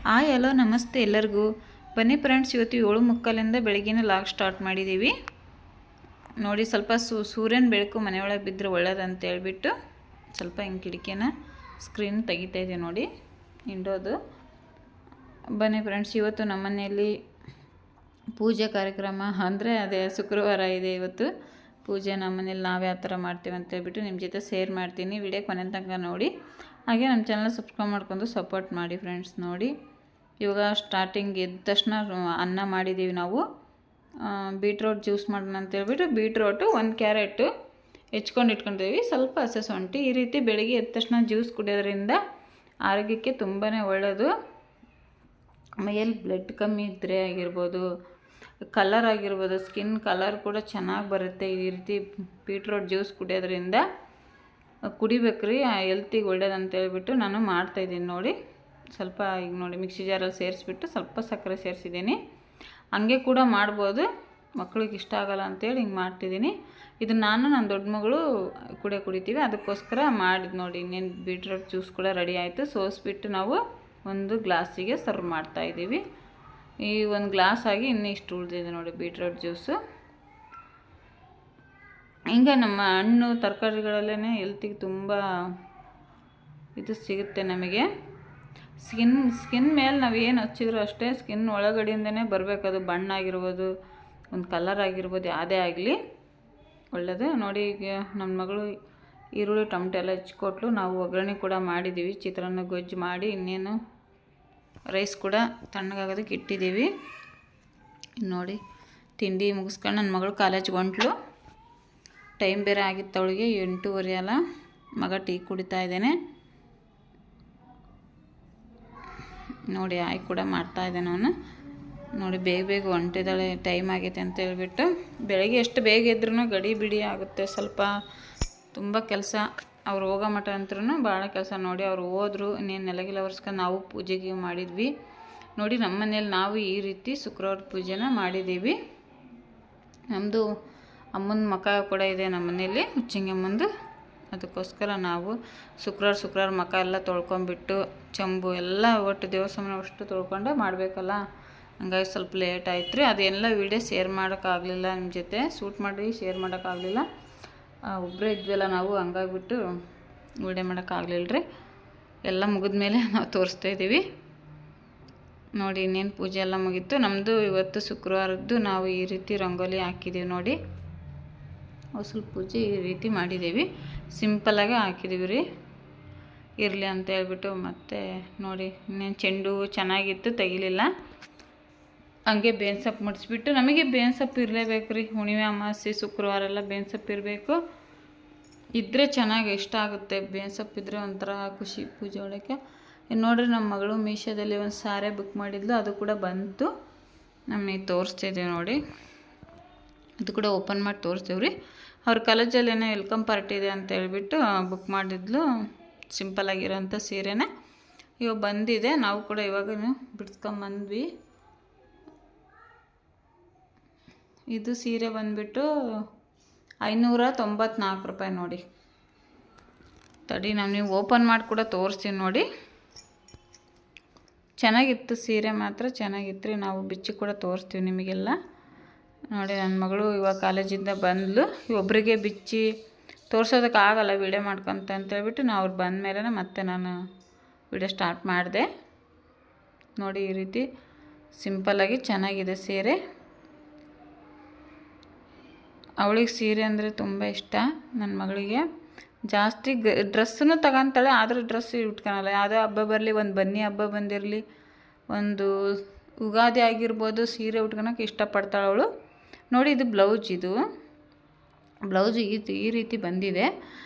Hello ನಮಸ್ತೆ ಎಲ್ಲರಿಗೂ. ಬನ್ನಿ ಫ್ರೆಂಡ್ಸ್, ಇವತ್ತು 7:45 ಬೆಳಗ್ಗಿನ ಲಾಗ್ ಸ್ಟಾರ್ಟ್ ಮಾಡಿದ್ದೀವಿ ನೋಡಿ. ಸ್ವಲ್ಪ ಸೂರ್ಯನ ಬೆಳಕು ಮನೆಯೊಳಗೆ ಬಿದ್ದರೆ ಒಳ್ಳೇದಂತ ಹೇಳ್ಬಿಟ್ಟು ಸ್ವಲ್ಪ ಹಿಂಗೆ ಕಿಟಕಿನ ಸ್ಕ್ರೀನ್ ತೆಗಿತಾ ಇದೆ ನೋಡಿ, ಇಂಡೋದು. ಬನ್ನಿ ಫ್ರೆಂಡ್ಸ್, ಇವತ್ತು ನಮ್ಮ ಮನೆಯಲ್ಲಿ ಪೂಜೆ ಕಾರ್ಯಕ್ರಮ ಅಂದರೆ ಅದೇ ಶುಕ್ರವಾರ ಇದೆ ಇವತ್ತು ಪೂಜೆ. ನಮ್ಮ ಮನೇಲಿ ನಾವು ಯಾವ ಥರ ಮಾಡ್ತೀವಿ ಅಂತ ಹೇಳ್ಬಿಟ್ಟು ನಿಮ್ಮ ಜೊತೆ ಶೇರ್ ಮಾಡ್ತೀನಿ. ವಿಡಿಯೋ ಕೊನೆ ತನಕ ನೋಡಿ, ಹಾಗೆ ನಮ್ಮ ಚಾನಲ್ ಸಬ್ಸ್ಕ್ರೈಬ್ ಮಾಡ್ಕೊಂಡು ಸಪೋರ್ಟ್ ಮಾಡಿ ಫ್ರೆಂಡ್ಸ್. ನೋಡಿ, ಇವಾಗ ಸ್ಟಾರ್ಟಿಂಗ್ ಎದ್ದ ತಕ್ಷಣ ಅನ್ನ ಮಾಡಿದ್ದೀವಿ ನಾವು. ಬೀಟ್ರೋಟ್ ಜ್ಯೂಸ್ ಮಾಡೋಣ ಅಂತೇಳ್ಬಿಟ್ಟು ಬೀಟ್ರೋಟು 1 ಕ್ಯಾರೆಟು ಹೆಚ್ಕೊಂಡು ಇಟ್ಕೊಂಡಿದ್ದೀವಿ, ಸ್ವಲ್ಪ ಹಸಿ ಶುಂಠಿ. ಈ ರೀತಿ ಬೆಳಿಗ್ಗೆ ಎದ್ದ ತಕ್ಷಣ ಜ್ಯೂಸ್ ಕುಡಿಯೋದ್ರಿಂದ ಆರೋಗ್ಯಕ್ಕೆ ತುಂಬಾ ಒಳ್ಳೆಯದು. ಮೈಯಲ್ಲಿ ಬ್ಲಡ್ ಕಮ್ಮಿ ಇದ್ದರೆ ಆಗಿರ್ಬೋದು, ಕಲರ್ ಆಗಿರ್ಬೋದು, ಸ್ಕಿನ್ ಕಲರ್ ಕೂಡ ಚೆನ್ನಾಗಿ ಬರುತ್ತೆ. ಈ ರೀತಿ ಬೀಟ್ರೋಟ್ ಜ್ಯೂಸ್ ಕುಡಿಯೋದ್ರಿಂದ ಕುಡಿಬೇಕ್ರಿ, ಹೆಲ್ತಿಗೆ ಒಳ್ಳೇದಂತ ಹೇಳ್ಬಿಟ್ಟು ನಾನು ಮಾಡ್ತಾಯಿದ್ದೀನಿ ನೋಡಿ. ಸ್ವಲ್ಪ ಈಗ ನೋಡಿ ಮಿಕ್ಸಿ ಜಾರಲ್ಲಿ ಸೇರಿಸ್ಬಿಟ್ಟು ಸ್ವಲ್ಪ ಸಕ್ಕರೆ ಸೇರಿಸಿದ್ದೀನಿ. ಹಂಗೆ ಕೂಡ ಮಾಡ್ಬೋದು, ಮಕ್ಳಿಗೆ ಇಷ್ಟ ಆಗಲ್ಲ ಅಂತೇಳಿ ಹಿಂಗೆ ಮಾಡ್ತಿದ್ದೀನಿ. ಇದು ನಾನು ನನ್ನ ದೊಡ್ಡ ಮಗಳು ಕುಡಿತೀವಿ, ಅದಕ್ಕೋಸ್ಕರ ಮಾಡಿದ್ದು ನೋಡಿ. ಇನ್ನೇನು ಬೀಟ್ರೋಟ್ ಜ್ಯೂಸ್ ಕೂಡ ರೆಡಿ ಆಯಿತು. ಸೋಸಿಬಿಟ್ಟು ನಾವು ಒಂದು ಗ್ಲಾಸಿಗೆ ಸರ್ವ್ ಮಾಡ್ತಾಯಿದ್ದೀವಿ. ಈ ಒಂದು ಗ್ಲಾಸ್ ಆಗಿ ಇನ್ನೂ ಇಷ್ಟು ಉಳಿದಿದೆ ನೋಡಿ ಬೀಟ್ರೋಟ್ ಜ್ಯೂಸು. ಹಿಂಗೆ ನಮ್ಮ ಹಣ್ಣು ತರಕಾರಿಗಳಲ್ಲೇ ಹೆಲ್ತಿಗೆ ತುಂಬ ಇದು ಸಿಗುತ್ತೆ ನಮಗೆ. ಸ್ಕಿನ್ ಮೇಲೆ ನಾವು ಏನು ಹಚ್ಚಿದ್ರು ಅಷ್ಟೇ, ಸ್ಕಿನ್ ಒಳಗಡೆಯಿಂದನೇ ಬರಬೇಕದು. ಬಣ್ಣ ಆಗಿರ್ಬೋದು, ಒಂದು ಕಲರ್ ಆಗಿರ್ಬೋದು, ಯಾವುದೇ ಆಗಲಿ ಒಳ್ಳೆಯದು ನೋಡಿ. ಈಗ ನನ್ನ ಮಗಳು ಈರುಳ್ಳಿ ಟೊಮೆಟೊ ಎಲ್ಲ ಹೆಚ್ಚಿಕೊಟ್ಲು. ನಾವು ಒಗ್ಗರಣೆ ಕೂಡ ಮಾಡಿದ್ದೀವಿ, ಚಿತ್ರಾನ್ನ ಗೊಜ್ಜು ಮಾಡಿ. ಇನ್ನೇನು ರೈಸ್ ಕೂಡ ತಣ್ಣಗಾಗೋದಕ್ಕೆ ಇಟ್ಟಿದ್ದೀವಿ ನೋಡಿ. ತಿಂಡಿ ಮುಗಿಸ್ಕೊಂಡು ನನ್ನ ಮಗಳು ಕಾಲೇಜ್ಗೆ ಹೊಂಟ್ಲು. ಟೈಮ್ ಬೇರೆ ಆಗಿತ್ತು ಅವಳಿಗೆ, 8:30 ಅಲ್ಲ. ಮಗ ಟೀ ಕುಡಿತಾ ಇದ್ದೇನೆ ನೋಡಿ. ಆಯ್ ಕೂಡ ಮಾಡ್ತಾಯಿದ್ದಾನೆ ಅವನು ನೋಡಿ. ಬೇಗ ಹೊಂಟಿದ್ದಾಳೆ, ಟೈಮ್ ಆಗೈತೆ ಅಂತ ಹೇಳ್ಬಿಟ್ಟು. ಬೆಳಗ್ಗೆ ಎಷ್ಟು ಬೇಗ ಇದ್ರೂ ಗಡಿ ಬಿಡಿ ಆಗುತ್ತೆ, ಸ್ವಲ್ಪ ತುಂಬ ಕೆಲಸ. ಅವ್ರು ಹೋಗೋ ಮಟ್ಟ ಅಂತರೂ ಭಾಳ ಕೆಲಸ ನೋಡಿ. ಅವ್ರು ಹೋದ್ರು, ಇನ್ನೇನು ನೆಲಗಿಲ್ಲ ಒರೆಸ್ಕೊಂಡು ನಾವು ಪೂಜೆಗೆ ಮಾಡಿದ್ವಿ ನೋಡಿ. ನಮ್ಮ ಮನೇಲಿ ನಾವು ಈ ರೀತಿ ಶುಕ್ರವಾರ ಪೂಜೆನ ಮಾಡಿದ್ದೀವಿ. ನಮ್ಮದು ಅಮ್ಮನ ಮಖ ಕೂಡ ಇದೆ ನಮ್ಮ ಮನೇಲಿ, ಹುಚ್ಚಂಗಮ್ಮಂದು. ಅದಕ್ಕೋಸ್ಕರ ನಾವು ಶುಕ್ರವಾರ ಮಖ ಎಲ್ಲ ತೊಳ್ಕೊಂಬಿಟ್ಟು ಚಂಬು ಎಲ್ಲ ಒಟ್ಟು ದೇವಸ್ಥಾನ ಅಷ್ಟು ತೊಳ್ಕೊಂಡೆ ಮಾಡಬೇಕಲ್ಲ. ಹಂಗಾಗಿ ಸ್ವಲ್ಪ ಲೇಟ್ ಆಯ್ತು ರೀ. ಅದೆಲ್ಲ ವೀಡಿಯೋ ಶೇರ್ ಮಾಡೋಕ್ಕಾಗಲಿಲ್ಲ, ನಿಮ್ಮ ಜೊತೆ ಶೂಟ್ ಮಾಡಿ ಶೇರ್ ಮಾಡೋಕ್ಕಾಗಲಿಲ್ಲ. ಒಬ್ಬರೇ ಇದ್ವಲ್ಲ ನಾವು, ಹಂಗಾಗಿಬಿಟ್ಟು ವೀಡಿಯೋ ಮಾಡೋಕ್ಕಾಗಲಿಲ್ಲ ರೀ. ಎಲ್ಲ ಮುಗಿದ್ಮೇಲೆ ನಾವು ತೋರಿಸ್ತಾಯಿದ್ದೀವಿ ನೋಡಿ. ಇನ್ನೇನು ಪೂಜೆ ಎಲ್ಲ ಮುಗೀತು ನಮ್ಮದು. ಇವತ್ತು ಶುಕ್ರವಾರದ್ದು ನಾವು ಈ ರೀತಿ ರಂಗೋಲಿ ಹಾಕಿದ್ದೀವಿ ನೋಡಿ. ಹೊಸಲು ಪೂಜೆ ಈ ರೀತಿ ಮಾಡಿದ್ದೀವಿ, ಸಿಂಪಲಾಗೆ ಹಾಕಿದ್ದೀವಿ ರೀ, ಇರಲಿ ಅಂತ ಹೇಳ್ಬಿಟ್ಟು. ಮತ್ತು ನೋಡಿ ಇನ್ನೇನು ಚೆಂಡು ಚೆನ್ನಾಗಿತ್ತು, ತೆಗಿಲಿಲ್ಲ. ಹಂಗೆ ಬೇವಿನ ಸೊಪ್ಪು ಮುಡಿಸ್ಬಿಟ್ಟು, ನಮಗೆ ಬೇವಿನ ಸೊಪ್ಪು ಇರಲೇಬೇಕು ರೀ. ಹುಣ್ಣಿಮೆ ಅಮಾವಾಸ್ಯೆ ಶುಕ್ರವಾರ ಎಲ್ಲ ಬೇವಿನ ಸೊಪ್ಪು ಇರಬೇಕು, ಇದ್ದರೆ ಚೆನ್ನಾಗಿ ಇಷ್ಟ ಆಗುತ್ತೆ. ಬೇವಿನ ಸೊಪ್ಪು ಇದ್ದರೆ ಒಂಥರ ಖುಷಿ ಪೂಜೆ ಒಳಗೆ. ಇನ್ನು ನೋಡಿರಿ, ನಮ್ಮ ಮಗಳು ಮೀಶೋದಲ್ಲಿ ಒಂದು ಸಾರಿ ಬುಕ್ ಮಾಡಿದ್ಲು, ಅದು ಕೂಡ ಬಂತು. ನಮಗೆ ತೋರಿಸ್ತಿದ್ದೀವಿ ನೋಡಿ, ಅದು ಕೂಡ ಓಪನ್ ಮಾಡಿ ತೋರಿಸ್ತೀವಿ ರೀ. ಅವ್ರ ಕಾಲೇಜಲ್ಲಿ ಏನೋ ವೆಲ್ಕಮ್ ಪಾರ್ಟಿ ಇದೆ ಅಂತ ಹೇಳ್ಬಿಟ್ಟು ಬುಕ್ ಮಾಡಿದ್ಲು, ಸಿಂಪಲಾಗಿರೋಂಥ ಸೀರೆನೇ. ಇವಾಗ ಬಂದಿದೆ, ನಾವು ಕೂಡ ಇವಾಗ ಬಿಡ್ಸ್ಕೊಂಬಂದ್ವಿ. ಇದು ಸೀರೆ ಬಂದುಬಿಟ್ಟು 594 ರೂಪಾಯಿ ನೋಡಿ. ತಡಿ, ನಾವು ನೀವು ಓಪನ್ ಮಾಡಿ ಕೂಡ ತೋರಿಸ್ತೀವಿ ನೋಡಿ. ಚೆನ್ನಾಗಿತ್ತು ಸೀರೆ, ಮಾತ್ರ ಚೆನ್ನಾಗಿತ್ತು ರೀ. ನಾವು ಬಿಚ್ಚಿ ಕೂಡ ತೋರಿಸ್ತೀವಿ ನಿಮಗೆಲ್ಲ ನೋಡಿ. ನನ್ನ ಮಗಳು ಇವಾಗ ಕಾಲೇಜಿಂದ ಬಂದಳು, ಒಬ್ಬರಿಗೆ ಬಿಚ್ಚಿ ತೋರ್ಸೋದಕ್ಕಾಗಲ್ಲ ವೀಡಿಯೋ ಮಾಡ್ಕೊತ ಅಂತೇಳ್ಬಿಟ್ಟು ನಾವು ಅವ್ರು ಬಂದ ಮೇಲೆ ಮತ್ತೆ ನಾನು ವೀಡಿಯೋ ಸ್ಟಾರ್ಟ್ ಮಾಡಿದೆ ನೋಡಿ. ಈ ರೀತಿ ಸಿಂಪಲ್ಲಾಗಿ ಚೆನ್ನಾಗಿದೆ ಸೀರೆ. ಅವಳಿಗೆ ಸೀರೆ ಅಂದರೆ ತುಂಬ ಇಷ್ಟ ನನ್ನ ಮಗಳಿಗೆ. ಜಾಸ್ತಿ ಡ್ರೆಸ್ಸನ್ನು ತಗೊತಾಳೆ, ಆದರೂ ಡ್ರೆಸ್ ಉಟ್ಕೊಳಲ್ಲ. ಯಾವುದೋ ಹಬ್ಬ ಬರಲಿ, ಒಂದು ಬನ್ನಿ ಹಬ್ಬ ಬಂದಿರಲಿ, ಒಂದು ಯುಗಾದಿ ಆಗಿರ್ಬೋದು, ಸೀರೆ ಉಟ್ಕೊಳಕ್ಕೆ ಇಷ್ಟಪಡ್ತಾಳೆ ಅವಳು ನೋಡಿ. ಇದು ಬ್ಲೌಸು ಈ ರೀತಿ ಬಂದಿದೆ.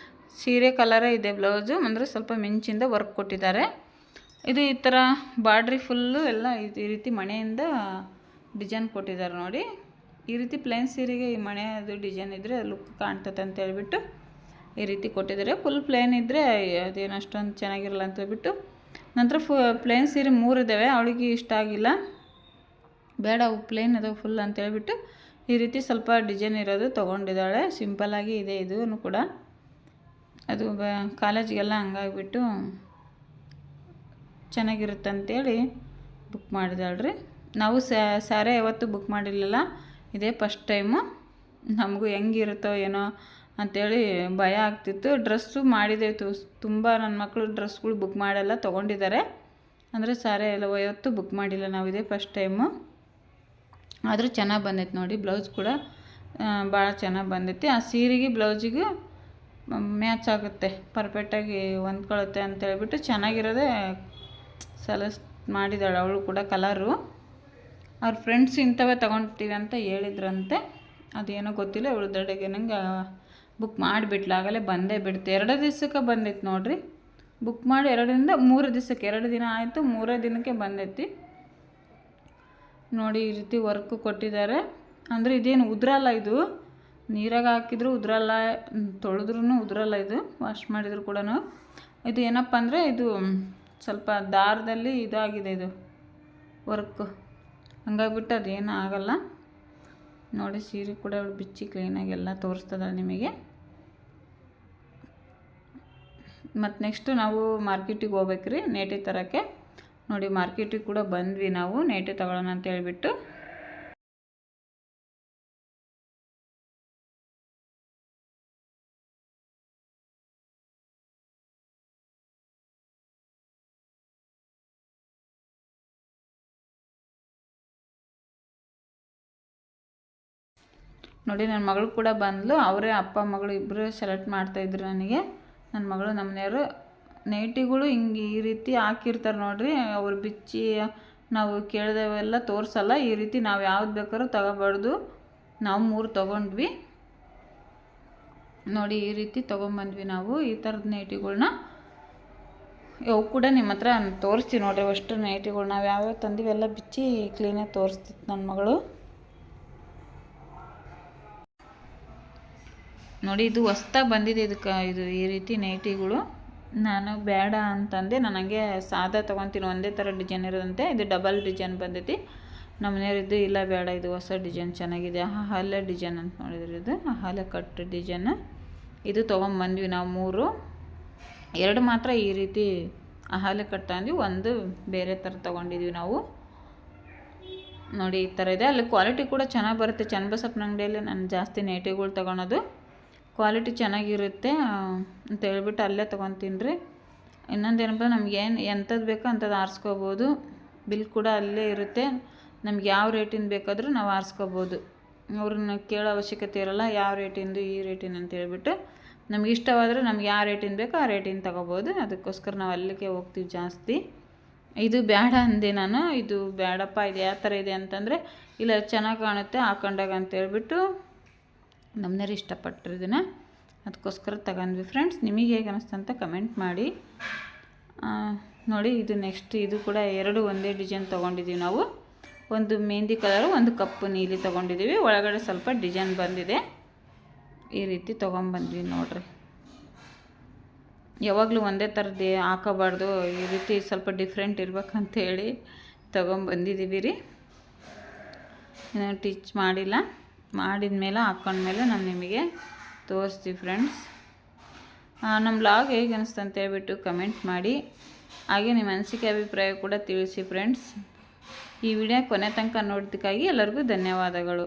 ಸೀರೆ ಕಲರೇ ಇದೆ ಬ್ಲೌಸು, ಅಂದರೆ ಸ್ವಲ್ಪ ಮಿಂಚಿಂದ ವರ್ಕ್ ಕೊಟ್ಟಿದ್ದಾರೆ. ಇದು ಈ ಥರ ಬಾರ್ಡ್ರಿ ಫುಲ್ಲು ಎಲ್ಲ ಈ ರೀತಿ ಮಣೆಯಿಂದ ಡಿಸೈನ್ ಕೊಟ್ಟಿದ್ದಾರೆ ನೋಡಿ. ಈ ರೀತಿ ಪ್ಲೇನ್ ಸೀರೆಗೆ ಈ ಮಣೆದು ಡಿಸೈನ್ ಇದ್ದರೆ ಲುಕ್ ಕಾಣ್ತದೆ ಅಂತ ಹೇಳ್ಬಿಟ್ಟು ಈ ರೀತಿ ಕೊಟ್ಟಿದ್ದಾರೆ. ಫುಲ್ ಪ್ಲೇನ್ ಇದ್ದರೆ ಅದೇನು ಅಷ್ಟೊಂದು ಚೆನ್ನಾಗಿರಲ್ಲ ಅಂತ ಹೇಳ್ಬಿಟ್ಟು. ನಂತರ ಪ್ಲೇನ್ ಸೀರೆ 3 ಇದ್ದಾವೆ, ಅವಳಿಗೆ ಇಷ್ಟ ಆಗಿಲ್ಲ, ಬೇಡ ಅವು ಪ್ಲೇನ್ ಅದಾವೆ ಫುಲ್ ಅಂತ ಹೇಳ್ಬಿಟ್ಟು ಈ ರೀತಿ ಸ್ವಲ್ಪ ಡಿಸೈನ್ ಇರೋದು ತೊಗೊಂಡಿದ್ದಾಳೆ. ಸಿಂಪಲ್ಲಾಗಿ ಇದೆ ಇದೂ ಕೂಡ. ಅದು ಕಾಲೇಜಿಗೆಲ್ಲ ಹಂಗಾಗಿಬಿಟ್ಟು ಚೆನ್ನಾಗಿರುತ್ತೆ ಅಂಥೇಳಿ ಬುಕ್ ಮಾಡಿದಾಳ್ರಿ. ನಾವು ಸ್ಯಾರೆ ಯಾವತ್ತೂ ಬುಕ್ ಮಾಡಿರಲಿಲ್ಲ, ಇದೇ ಫಸ್ಟ್ ಟೈಮು. ನಮಗೂ ಹೆಂಗಿರುತ್ತೋ ಏನೋ ಅಂಥೇಳಿ ಭಯ ಆಗ್ತಿತ್ತು. ಡ್ರೆಸ್ಸು ಮಾಡಿದ್ದಾಯಿತು, ತುಂಬ ನನ್ನ ಮಕ್ಕಳು ಡ್ರೆಸ್ಗಳು ಬುಕ್ ಮಾಡೆಲ್ಲ ತೊಗೊಂಡಿದ್ದಾರೆ. ಅಂದರೆ ಸ್ಯಾರೆ ಎಲ್ಲ ಯಾವತ್ತೂ ಬುಕ್ ಮಾಡಿಲ್ಲ ನಾವು, ಇದೇ ಫಸ್ಟ್ ಟೈಮು. ಆದರೂ ಚೆನ್ನಾಗಿ ಬಂದೈತೆ ನೋಡಿ, ಬ್ಲೌಸ್ ಕೂಡ ಭಾಳ ಚೆನ್ನಾಗಿ ಬಂದೈತಿ. ಆ ಸೀರೆಗೆ ಬ್ಲೌಸಿಗೆ ಮ್ಯಾಚ್ ಆಗುತ್ತೆ, ಪರ್ಫೆಕ್ಟಾಗಿ ಹೊಂದ್ಕೊಳ್ಳುತ್ತೆ ಅಂತೇಳ್ಬಿಟ್ಟು ಚೆನ್ನಾಗಿರೋದೇ ಸೆಲೆಕ್ಟ್ ಮಾಡಿದ್ದಾಳೆ ಅವಳು ಕೂಡ. ಕಲರು ಅವ್ರ ಫ್ರೆಂಡ್ಸ್ ಇಂಥವೇ ತೊಗೊಳ್ತೀವಿ ಅಂತ ಹೇಳಿದ್ರಂತೆ, ಅದೇನೋ ಗೊತ್ತಿಲ್ಲ. ಇವಳು ದಡೆಗೆ ನಂಗೆ ಬುಕ್ ಮಾಡಿಬಿಟ್ಲು, ಆಗಲೇ ಬಂದೇ ಬಿಡ್ತು. 2 ದಿವಸಕ್ಕೆ ಬಂದೈತೆ ನೋಡಿರಿ. ಬುಕ್ ಮಾಡಿ 2ರಿಂದ 3 ದಿವಸಕ್ಕೆ, 2 ದಿನ ಆಯಿತು, 3ನೇ ದಿನಕ್ಕೆ ಬಂದೈತಿ ನೋಡಿ. ಈ ರೀತಿ ವರ್ಕು ಕೊಟ್ಟಿದ್ದಾರೆ. ಅಂದರೆ ಇದೇನು ಉದುರಲ್ಲ, ಇದು ನೀರಾಗ ಹಾಕಿದ್ರು ಉದುರಲ್ಲ, ತೊಳೆದ್ರೂ ಉದುರಲ್ಲ, ಇದು ವಾಶ್ ಮಾಡಿದ್ರು ಕೂಡ. ಇದು ಏನಪ್ಪ ಅಂದರೆ ಇದು ಸ್ವಲ್ಪ ದಾರದಲ್ಲಿ ಇದಾಗಿದೆ ಇದು ವರ್ಕು, ಹಂಗಾಗ್ಬಿಟ್ಟು ಅದೇನೂ ಆಗಲ್ಲ ನೋಡಿ. ಸೀರೆ ಕೂಡ ಅವಳು ಬಿಚ್ಚಿ ಕ್ಲೀನಾಗಿ ಎಲ್ಲ ತೋರಿಸ್ತದಾಳೆ ನಿಮಗೆ. ಮತ್ತು ನೆಕ್ಸ್ಟು ನಾವು ಮಾರ್ಕೆಟಿಗೆ ಹೋಗ್ಬೇಕ್ರಿ ನೇಟಿ ತರೋಕ್ಕೆ. ನೋಡಿ ಮಾರ್ಕೆಟಿಗೆ ಕೂಡ ಬಂದ್ವಿ ನಾವು, ನೇಟಿ ತಗೊಳ್ಳೋಣ ಅಂತ ಹೇಳ್ಬಿಟ್ಟು. ನೋಡಿ ನನ್ನ ಮಗಳು ಕೂಡ ಬಂದಳು, ಅವರೇ ಅಪ್ಪ ಮಗಳು ಇಬ್ಬರು ಸೆಲೆಕ್ಟ್ ಮಾಡ್ತಾಯಿದ್ರು ನನಗೆ. ನನ್ನ ಮಗಳು ನಮ್ಮ ಮನೆಯವರು ನೈಟಿಗಳು ಹಿಂಗೆ ಈ ರೀತಿ ಹಾಕಿರ್ತಾರೆ ನೋಡಿರಿ, ಅವ್ರು ಬಿಚ್ಚಿ ನಾವು ಕೇಳಿದವೆಲ್ಲ ತೋರಿಸಲ್ಲ. ಈ ರೀತಿ ನಾವು ಯಾವ್ದು ಬೇಕಾದ್ರೂ ತೊಗೋಬಾರ್ದು. ನಾವು 3 ತೊಗೊಂಡ್ವಿ ನೋಡಿ, ಈ ರೀತಿ ತೊಗೊಂಬಂದ್ವಿ ನಾವು ಈ ಥರದ ನೈಟಿಗಳ್ನ. ಅವು ಕೂಡ ನಿಮ್ಮ ಹತ್ರ ತೋರಿಸ್ತೀವಿ ನೋಡಿರಿ. ಅಷ್ಟು ನೈಟಿಗಳು ನಾವು ಯಾವ್ಯಾವ ತಂದಿವಿ ಎಲ್ಲ ಬಿಚ್ಚಿ ಕ್ಲೀನಾಗಿ ತೋರಿಸ್ತಿತ್ತು ನನ್ನ ಮಗಳು ನೋಡಿ. ಇದು ಹೊಸ್ದಾಗಿ ಬಂದಿದೆ, ಇದು ಈ ರೀತಿ ನೈಟಿಗಳು. ನಾನು ಬೇಡ ಅಂತಂದೆ, ನನಗೆ ಸಾದಾ ತೊಗೊತೀನಿ, ಒಂದೇ ಥರ ಡಿಸೈನ್ ಇರೋದಂತೆ. ಇದು ಡಬಲ್ ಡಿಸೈನ್ ಬಂದೈತಿ. ನಮ್ಮ ಮನೆಯವ್ರಿದ್ದು ಇಲ್ಲ ಬೇಡ, ಇದು ಹೊಸ ಡಿಸೈನ್ ಚೆನ್ನಾಗಿದೆ, ಹಾಲೆ ಡಿಸೈನ್ ಅಂತ ನೋಡಿದ್ರಿ. ಇದು ಹಾಲೆ ಕಟ್ ಡಿಸೈನ್. ಇದು ತೊಗೊಂಬಂದ್ವಿ ನಾವು 3. 2 ಮಾತ್ರ ಈ ರೀತಿ ಹಾಲೆ ಕಟ್ ತಂದ್ವಿ, ಒಂದು ಬೇರೆ ಥರ ತೊಗೊಂಡಿದ್ವಿ ನಾವು ನೋಡಿ. ಈ ಥರ ಇದೆ. ಅಲ್ಲಿ ಕ್ವಾಲಿಟಿ ಕೂಡ ಚೆನ್ನಾಗಿ ಬರುತ್ತೆ. ಚನ್ನಬಸಪ್ಪನ ಅಂಗಡಿಯಲ್ಲಿ ನಾನು ಜಾಸ್ತಿ ನೈಟಿಗಳು ತೊಗೊಳೋದು, ಕ್ವಾಲಿಟಿ ಚೆನ್ನಾಗಿರುತ್ತೆ ಅಂತ ಹೇಳ್ಬಿಟ್ಟು ಅಲ್ಲೇ ತೊಗೊತೀನಿ ರೀ. ಇನ್ನೊಂದೇನಪ್ಪ, ನಮ್ಗೆ ಎಂಥದ್ದು ಬೇಕೋ ಅಂಥದ್ದು ಆರಿಸ್ಕೋಬೋದು. ಬಿಲ್ ಕೂಡ ಅಲ್ಲೇ ಇರುತ್ತೆ. ನಮ್ಗೆ ಯಾವ ರೇಟಿಂದ ಬೇಕಾದರೂ ನಾವು ಆರಿಸ್ಕೋಬೋದು, ಅವ್ರನ್ನ ಕೇಳೋ ಅವಶ್ಯಕತೆ ಇರೋಲ್ಲ ಯಾವ ರೇಟಿಂದು ಈ ರೇಟಿನ ಅಂತ ಹೇಳ್ಬಿಟ್ಟು. ನಮ್ಗೆ ಇಷ್ಟವಾದರೆ ನಮ್ಗೆ ಯಾವ ರೇಟಿಂದ ಬೇಕೋ ಆ ರೇಟಿಂದ ತೊಗೋಬೋದು. ಅದಕ್ಕೋಸ್ಕರ ನಾವು ಅಲ್ಲಿಗೆ ಹೋಗ್ತೀವಿ ಜಾಸ್ತಿ. ಇದು ಬೇಡ ಅಂದೆ ನಾನು, ಇದು ಬೇಡಪ್ಪ, ಇದು ಯಾವ ಥರ ಇದೆ ಅಂತಂದರೆ ಇಲ್ಲ ಚೆನ್ನಾಗಿ ಕಾಣುತ್ತೆ ಹಾಕೊಂಡಾಗ ಅಂತೇಳ್ಬಿಟ್ಟು ನಮ್ಮನೇರು ಇಷ್ಟಪಟ್ಟರು ಇದನ್ನು, ಅದಕ್ಕೋಸ್ಕರ ತಗೊಂಡ್ವಿ ಫ್ರೆಂಡ್ಸ್. ನಿಮಗೆ ಹೇಗೆ ಅನ್ನಿಸ್ತು ಅಂತ ಕಮೆಂಟ್ ಮಾಡಿ ನೋಡಿ. ಇದು ನೆಕ್ಸ್ಟ್ ಇದು ಕೂಡ 2 ಒಂದೇ ಡಿಸೈನ್ ತೊಗೊಂಡಿದ್ದೀವಿ ನಾವು. ಒಂದು ಮೆಹಂದಿ ಕಲರು, ಒಂದು ಕಪ್ಪು ನೀಲಿ ತೊಗೊಂಡಿದ್ದೀವಿ. ಒಳಗಡೆ ಸ್ವಲ್ಪ ಡಿಸೈನ್ ಬಂದಿದೆ, ಈ ರೀತಿ ತೊಗೊಂಬಂದ್ವಿ ನೋಡಿರಿ. ಯಾವಾಗಲೂ ಒಂದೇ ಥರದ್ದು ಹಾಕೋಬಾರ್ದು, ಈ ರೀತಿ ಸ್ವಲ್ಪ ಡಿಫ್ರೆಂಟ್ ಇರ್ಬೇಕಂತೇಳಿ ತೊಗೊಂಬಂದಿದ್ದೀವಿ ರೀ. ಟೀಚ್ ಮಾಡಿಲ್ಲ, ಮಾಡಿದ ಮೇಲೆ ಹಾಕ್ಕೊಂಡ್ಮೇಲೆ ನಾನು ನಿಮಗೆ ತೋರಿಸ್ತೀವಿ ಫ್ರೆಂಡ್ಸ್. ನಮ್ಮ ಬ್ಲಾಗ್ ಹೇಗೆ ಅನಿಸ್ತು ಅಂತ ಹೇಳ್ಬಿಟ್ಟು ಕಮೆಂಟ್ ಮಾಡಿ. ಹಾಗೆ ನಿಮ್ಮ ಅನಿಸಿಕೆ ಅಭಿಪ್ರಾಯ ಕೂಡ ತಿಳಿಸಿ ಫ್ರೆಂಡ್ಸ್. ಈ ವಿಡಿಯೋ ಕೊನೆ ತನಕ ನೋಡೋದಕ್ಕಾಗಿ ಎಲ್ಲರಿಗೂ ಧನ್ಯವಾದಗಳು.